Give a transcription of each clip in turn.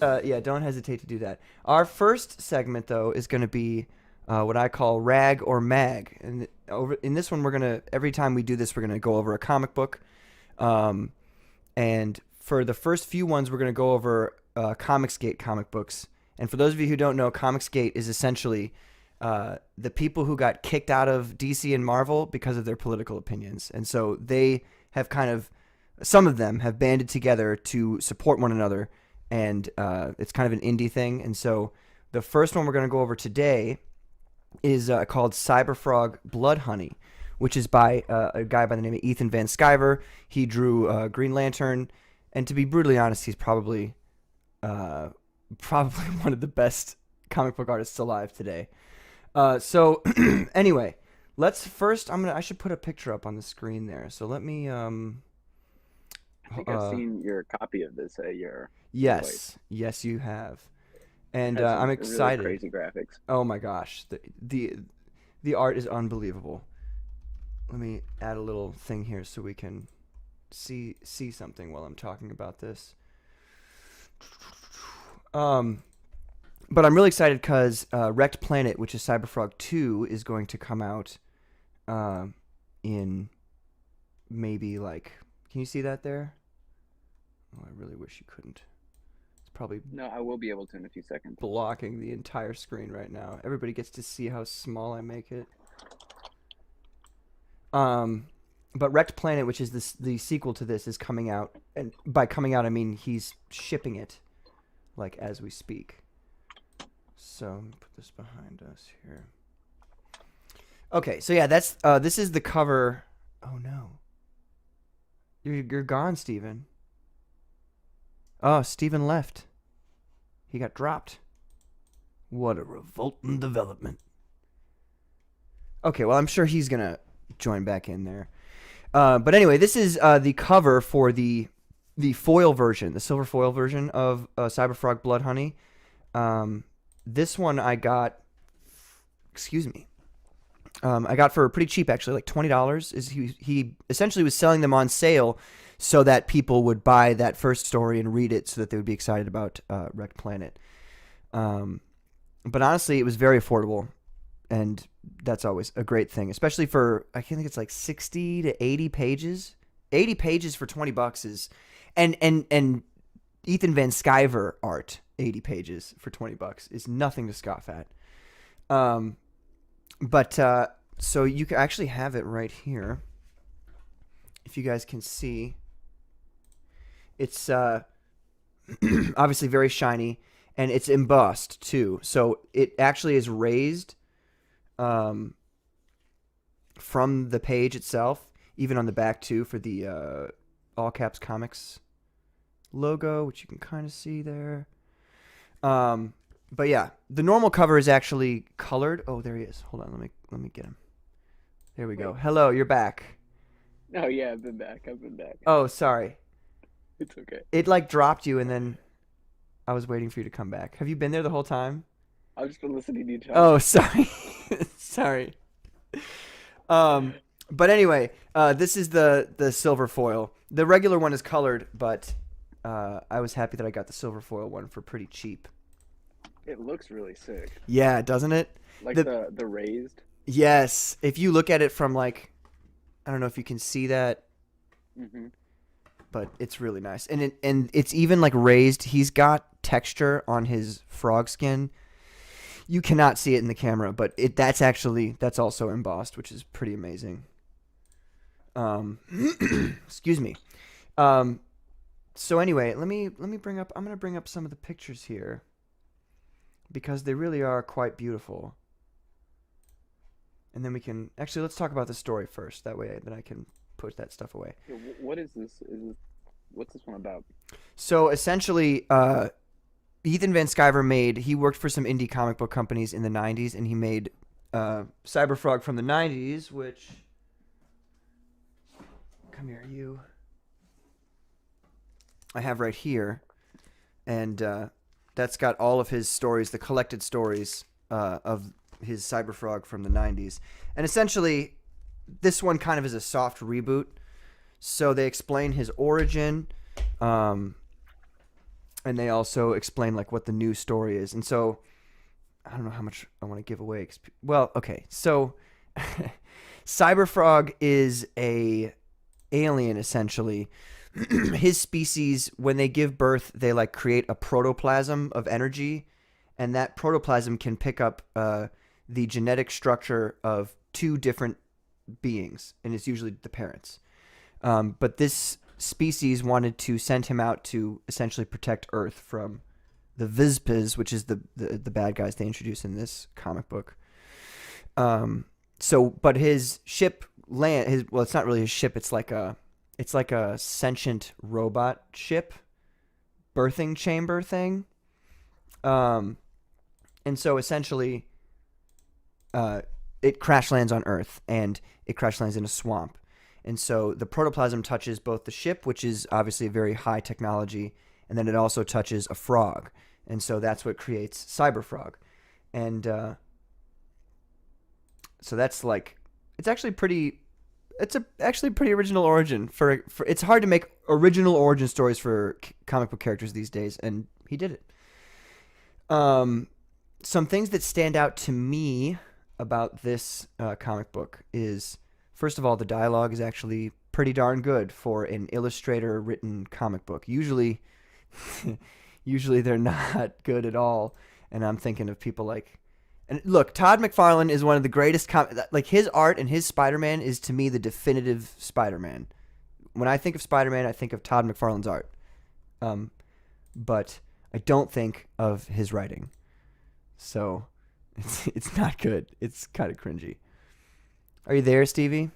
Yeah, don't hesitate to do that. Our first segment, though, is going to be what I call rag or mag. And over in this one, every time we do this, we're gonna go over a comic book. Um, and for the first few ones, we're gonna go over Comicsgate comic books. And for those of you who don't know, Comicsgate is essentially the people who got kicked out of DC and Marvel because of their political opinions. And so they have some of them have banded together to support one another. And it's kind of an indie thing. And so the first one we're going to go over today is called Cyberfrog Bloodhoney, which is by a guy by the name of Ethan Van Sciver. He drew Green Lantern. And to be brutally honest, he's probably one of the best comic book artists alive today. So anyway, let's first. I should put a picture up on the screen there. So let me. I think I've seen your copy of this at your place. Yes, you have, It and has I'm some really excited. crazy graphics. Oh my gosh, the art is unbelievable. Let me add a little thing here so we can see something while I'm talking about this. But I'm really excited because Wrecked Planet, which is Cyberfrog 2, is going to come out in maybe like. Can you see that there? Oh, I really wish you couldn't. It's probably No, I will be able to in a few seconds. blocking the entire screen right now. Everybody gets to see how small I make it. But Wrecked Planet, which is the sequel to this, is coming out, and by coming out I mean he's shipping it, like as we speak. So let me put this behind us here. Okay, so yeah, this is the cover. Oh no, you're gone, Steven. Oh, Steven left. He got dropped. What a revolting development. Okay, well, I'm sure he's going to join back in there. But anyway, this is the cover for the foil version, the silver foil version of Cyberfrog Bloodhoney. This one I got, excuse me, I got for pretty cheap, actually, like $20. He essentially was selling them on sale so that people would buy that first story and read it so that they would be excited about Wrecked Planet. But honestly, it was very affordable, and that's always a great thing, especially for, I think it's like 60 to 80 pages. 80 pages for $20 is, and Ethan Van Sciver art, 80 pages for $20 is nothing to scoff at. But so you can actually have it right here. If you guys can see, it's obviously very shiny, and it's embossed too. So it actually is raised from the page itself, even on the back too, for the all caps comics logo, which you can kind of see there. But yeah, the normal cover is actually colored. Oh, there he is. Hold on, let me get him. There we go. Wait. Hello, you're back. Oh yeah, I've been back. I've been back. Oh, sorry. It's okay. It like dropped you, and then I was waiting for you to come back. Have you been there the whole time? I've just been listening to you talk. Oh, sorry. Sorry. But anyway, this is the silver foil. The regular one is colored, but I was happy that I got the silver foil one for pretty cheap. It looks really sick. Yeah, doesn't it? Like the raised. Yes. If you look at it from like, I don't know if you can see that, Mm-hmm. but it's really nice. And it's even like raised. He's got texture on his frog skin. You cannot see it in the camera, but that's also embossed, which is pretty amazing. Excuse me. So anyway, let me bring up. I'm gonna bring up some of the pictures here because they really are quite beautiful. And then we can actually let's talk about the story first. That way, then I can put that stuff away. Yeah, what is this? What's this one about? So essentially, Ethan Van Sciver he worked for some indie comic book companies in the 90s, and he made Cyberfrog from the 90s, which, come here, you, I have right here. And that's got all of his stories, the collected stories of his Cyberfrog from the 90s. And essentially, this one kind of is a soft reboot. So they explain his origin. and they also explain like what the new story is. And so I don't know how much I want to give away. Well, okay, so Cyberfrog is a alien essentially. His species, when they give birth, they like create a protoplasm of energy, and that protoplasm can pick up the genetic structure of two different beings, and it's usually the parents. But this species wanted to send him out to essentially protect Earth from the Vizpiz, which is the bad guys they introduce in this comic book. But his ship well, it's not really his ship. It's like a sentient robot ship, birthing chamber thing. And so essentially, it crash lands on Earth, and it crash lands in a swamp. And so the protoplasm touches both the ship, which is obviously a very high technology, and then it also touches a frog. And so that's what creates Cyberfrog. And so that's like, it's actually pretty original origin for it's hard to make original origin stories for comic book characters these days, and he did it. Some things that stand out to me about this comic book is, first of all, the dialogue is actually pretty darn good for an illustrator written comic book. Usually they're not good at all, and I'm thinking of people like, and look, Todd McFarlane is one of the greatest like his art and his Spider-Man is to me the definitive Spider-Man. When I think of Spider-Man, I think of Todd McFarlane's art. But I don't think of his writing. So it's not good. It's kind of cringy. Are you there, Stevie?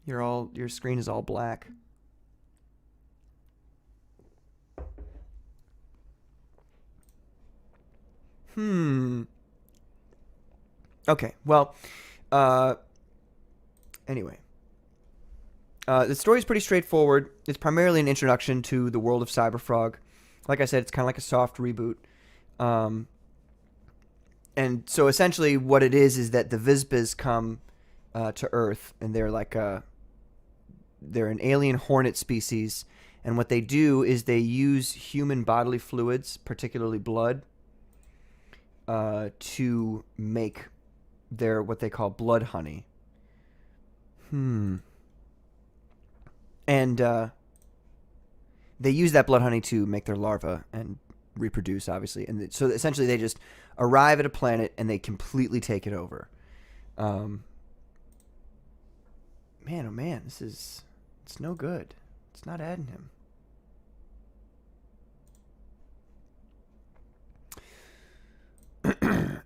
Your screen is all black. Okay, well, anyway. The story is pretty straightforward. It's primarily an introduction to the world of Cyberfrog. Like I said, it's kind of like a soft reboot. And so essentially what it is that the Vizpiz come to Earth, and they're an alien hornet species. And what they do is they use human bodily fluids, particularly blood, to make their what they call Bloodhoney. And they use that Bloodhoney to make their larvae and reproduce, obviously. And so essentially they just arrive at a planet and they completely take it over. Man, oh man, it's no good. It's not adding him.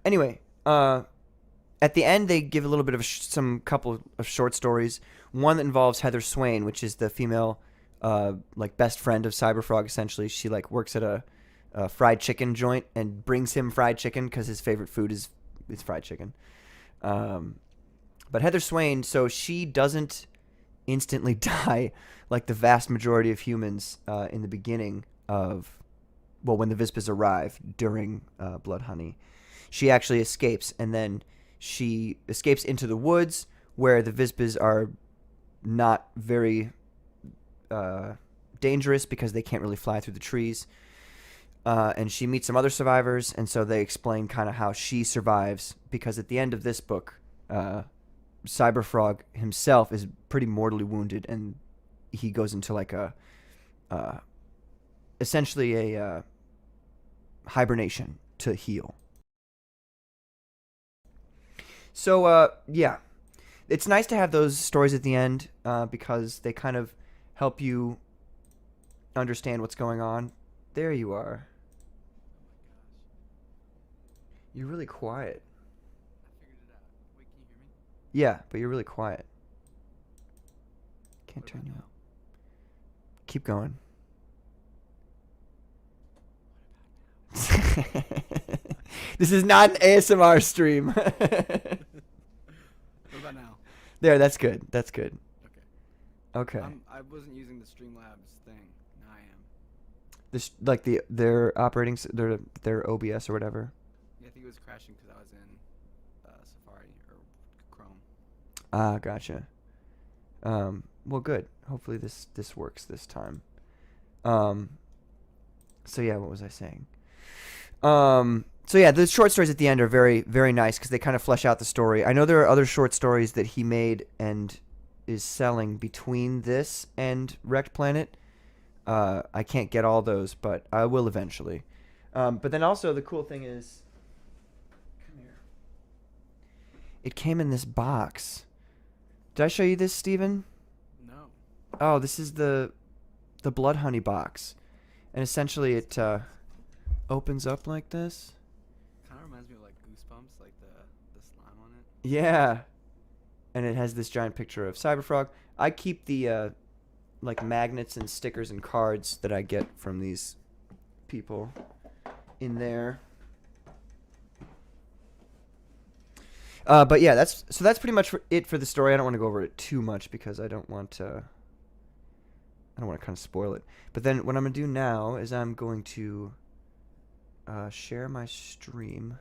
Anyway, at the end they give a little bit of some couple of short stories. One that involves Heather Swain, which is the female like best friend of Cyberfrog. Essentially, she like works at a fried chicken joint and brings him fried chicken because his favorite food is fried chicken. But Heather Swain, so she doesn't instantly die like the vast majority of humans in the beginning of, well, when the Vizpiz arrive during Bloodhoney. She actually escapes, and then she escapes into the woods where the Vizpiz are not very dangerous because they can't really fly through the trees. And she meets some other survivors, and so they explain kind of how she survives, because at the end of this book, Cyberfrog himself is pretty mortally wounded, and he goes into like essentially a hibernation to heal. So, yeah, it's nice to have those stories at the end because they kind of help you understand what's going on. There you are. You're really quiet. I figured it out. Wait, can you hear me? Yeah, but you're really quiet. Can't What turn you about up. Keep going. This is not an ASMR stream. What about now? There, that's good. That's good. Okay. Okay. I wasn't using the Streamlabs thing. Now I am. This like their operating their OBS or whatever. Yeah, I think it was crashing because I was in Safari or Chrome. Ah, gotcha. Well, good. Hopefully this works this time. So yeah, what was I saying? So yeah, the short stories at the end are very, very nice because they kind of flesh out the story. I know there are other short stories that he made and is selling between this and Wrecked Planet. I can't get all those, but I will eventually. But then also the cool thing is, come here. It came in this box. Did I show you this, Steven? No. Oh, this is the Bloodhoney box, and essentially it opens up like this. Kind of reminds me of like Goosebumps, like the slime on it. Yeah, and it has this giant picture of Cyberfrog. I keep the like magnets and stickers and cards that I get from these people in there. But yeah, that's pretty much it for the story. I don't want to go over it too much because I don't want to kind of spoil it. But then what I'm going to do now is I'm going to share my stream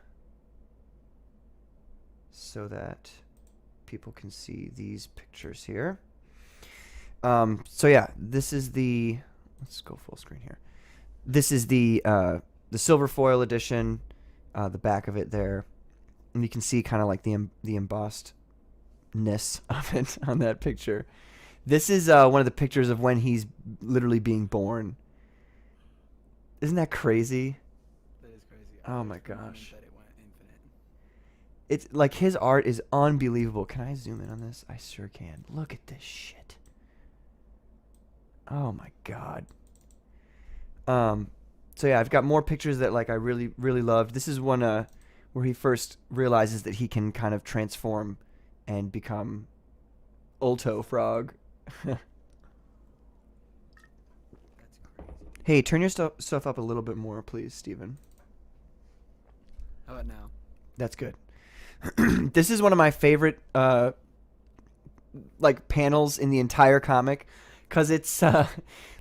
so that people can see these pictures here. So yeah, this is the, let's go full screen here. This is the silver foil edition, the back of it there. And you can see kind of like the embossedness of it on that picture. This is one of the pictures of when he's literally being born. Isn't that crazy? That is crazy. Oh my It's the moment gosh. that it went infinite. It's like his art is unbelievable. Can I zoom in on this? I sure can. Look at this shit. Oh my god. So yeah, I've got more pictures that like I really, really loved. This is one where he first realizes that he can kind of transform and become Ulto Frog. That's crazy. Hey, turn your stuff up a little bit more, please, Steven. How about now? That's good. This is one of my favorite like panels in the entire comic because it's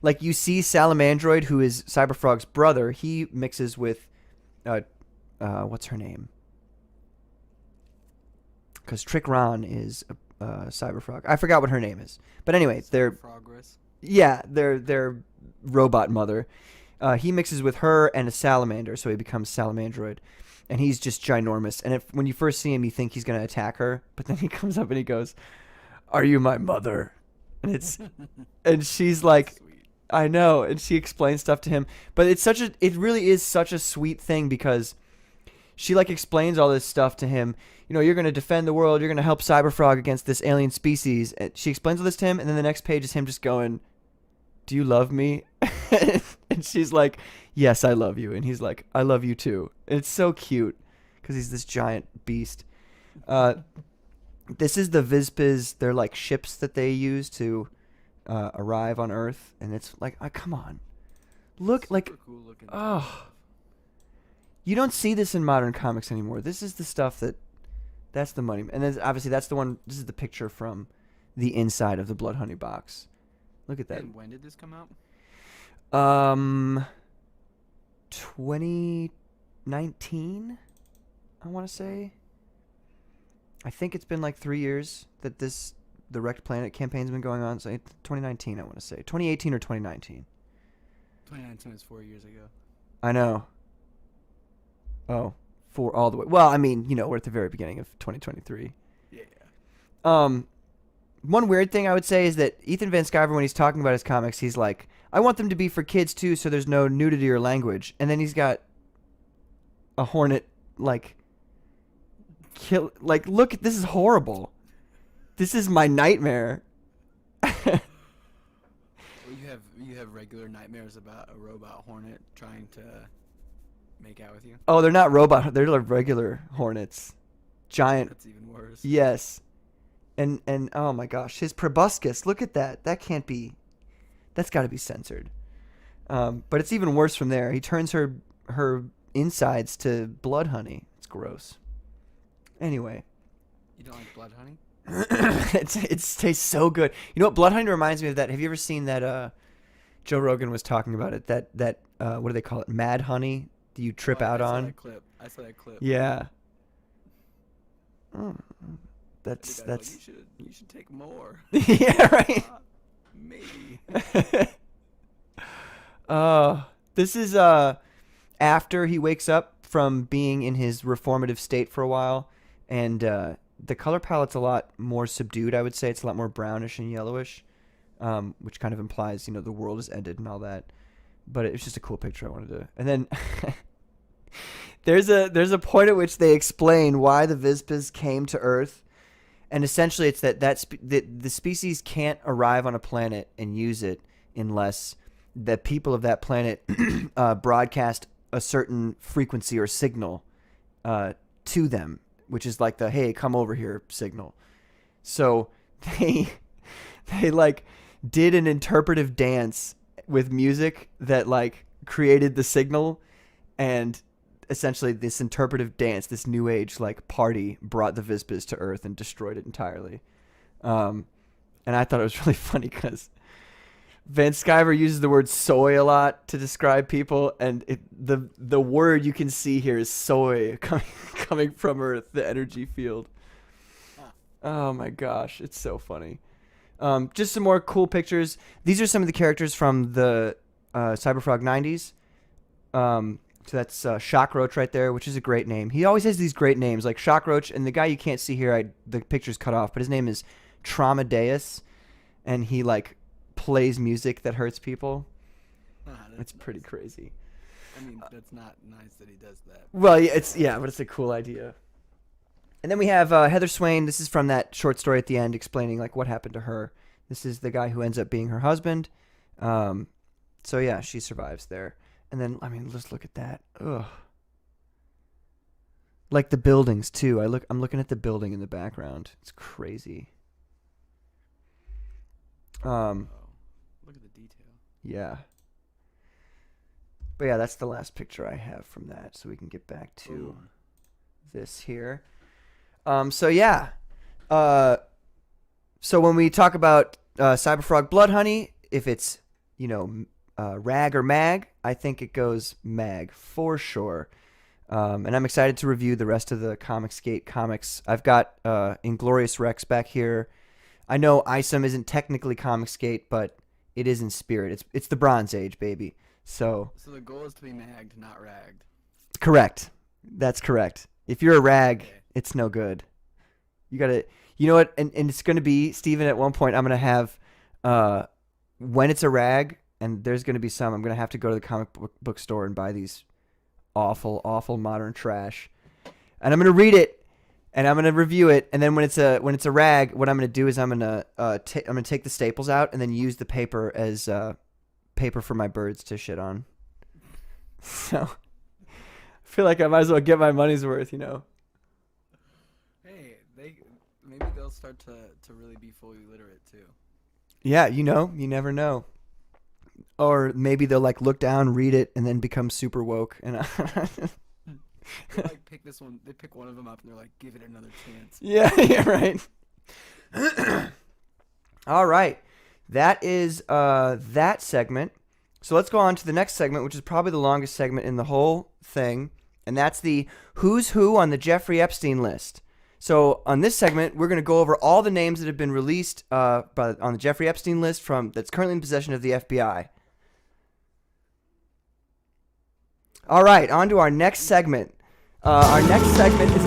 like you see Salamandroid, who is Cyberfrog's brother. He mixes with what's her name? Because Trick Ron is Cyberfrog. I forgot what her name is, but anyway, they're Progress. yeah, their robot mother. He mixes with her and a salamander, so he becomes Salamandroid, and he's just ginormous. And when you first see him, you think he's gonna attack her, but then he comes up and he goes, "Are you my mother?" And she's like, Sweet. I know, and she explains stuff to him, but it really is such a sweet thing because she like explains all this stuff to him. You know, you're going to defend the world, you're going to help Cyberfrog against this alien species. And she explains all this to him, and then the next page is him just going, "Do you love me?" And she's like, "Yes, I love you." And he's like, "I love you too." And it's so cute because he's this giant beast. This is the Vizpiz. They're like ships that they use to arrive on Earth, and it's like, come on, look, like, Super cool looking oh, stuff. you don't see this in modern comics anymore. This is the stuff that's the money. And then obviously that's the one. This is the picture from the inside of the Bloodhoney box. Look at that. And when did this come out? 2019, I want to say. I think it's been like 3 years that the Wrecked Planet campaign's been going on. So 2019, I want to say. 2018 or 2019. 2019 was 4 years ago. I know. Oh, all the way. Well, I mean, we're at the very beginning of 2023. Yeah. One weird thing I would say is that Ethan Van Sciver, when he's talking about his comics, he's like, I want them to be for kids too, so there's no nudity or language. And then he's got a hornet, like, look, this is horrible. This is my nightmare. Well, you have regular nightmares about a robot hornet trying to make out with you. Oh, they're not robot. They're like regular hornets. Giant. That's even worse. Yes. And oh my gosh, his proboscis. Look at that. That can't be. That's got to be censored. But it's even worse from there. He turns her insides to Bloodhoney. It's gross. Anyway. You don't like Bloodhoney? It tastes so good. You know what? Bloodhoney reminds me of that. Have you ever seen that? Joe Rogan was talking about it. That what do they call it? Mad honey. Do you trip out on? I saw that clip. Yeah. The guy's That's. like, you should take more. Yeah, right. Maybe. This is after he wakes up from being in his reformative state for a while, and the color palette's a lot more subdued. I would say it's a lot more brownish and yellowish, which kind of implies the world has ended and all that. But it was just a cool picture I wanted to. And then there's a point at which they explain why the Vizpas came to Earth, and essentially it's that the species can't arrive on a planet and use it unless the people of that planet broadcast a certain frequency or signal to them, which is like the "Hey, come over here" signal. So they like did an interpretive dance with music that like created the signal, and essentially this interpretive dance, this new age like party, brought the Vizpas to Earth and destroyed it entirely. And I thought it was really funny because Sciver uses the word soy a lot to describe people, and the word you can see here is soy coming from Earth, the energy field. Oh my gosh, it's so funny. Just some more cool pictures. These are some of the characters from the Cyberfrog 90s. So that's Shockroach right there, which is a great name. He always has these great names, like Shockroach, and the guy you can't see here, the picture's cut off, but his name is Traumadeus, and he like plays music that hurts people. It's pretty crazy. I mean, that's not nice that he does that. Well, yeah, but it's a cool idea. And then we have Heather Swain. This is from that short story at the end explaining like what happened to her. This is the guy who ends up being her husband. So yeah, she survives there. And then I mean, let's look at that. Ugh. Like the buildings too. I'm looking at the building in the background. It's crazy. Look at the detail. Yeah. But yeah, that's the last picture I have from that. So we can get back to this here. So yeah. So when we talk about Cyberfrog Bloodhoney, if it's, rag or mag, I think it goes mag for sure. And I'm excited to review the rest of the Comicsgate comics. I've got Inglorious Rex back here. I know Isom isn't technically Comicsgate, but it is in spirit. It's the Bronze Age, baby. So the goal is to be magged, not ragged. Correct. That's correct. If you're a rag, Okay. It's no good. You gotta, you know what? And it's gonna be, Steven, at one point I'm gonna have, when it's a rag, and there's gonna be some, I'm gonna have to go to the comic book store and buy these awful, awful modern trash, and I'm gonna read it, and I'm gonna review it, and then when it's a rag, what I'm gonna do is I'm gonna take the staples out and then use the paper as paper for my birds to shit on. So I feel like I might as well get my money's worth, Hey, maybe they'll start to really be fully literate too. Yeah, you never know. Or maybe they'll like look down, read it, and then become super woke. And They like pick this one. They pick one of them up and they're like, give it another chance. yeah, right. All right, that is that segment. So let's go on to the next segment, which is probably the longest segment in the whole thing, and that's the Who's Who on the Jeffrey Epstein list. So on this segment, we're going to go over all the names that have been released on the Jeffrey Epstein list that's currently in possession of the FBI. All right, on to our next segment. Our next segment is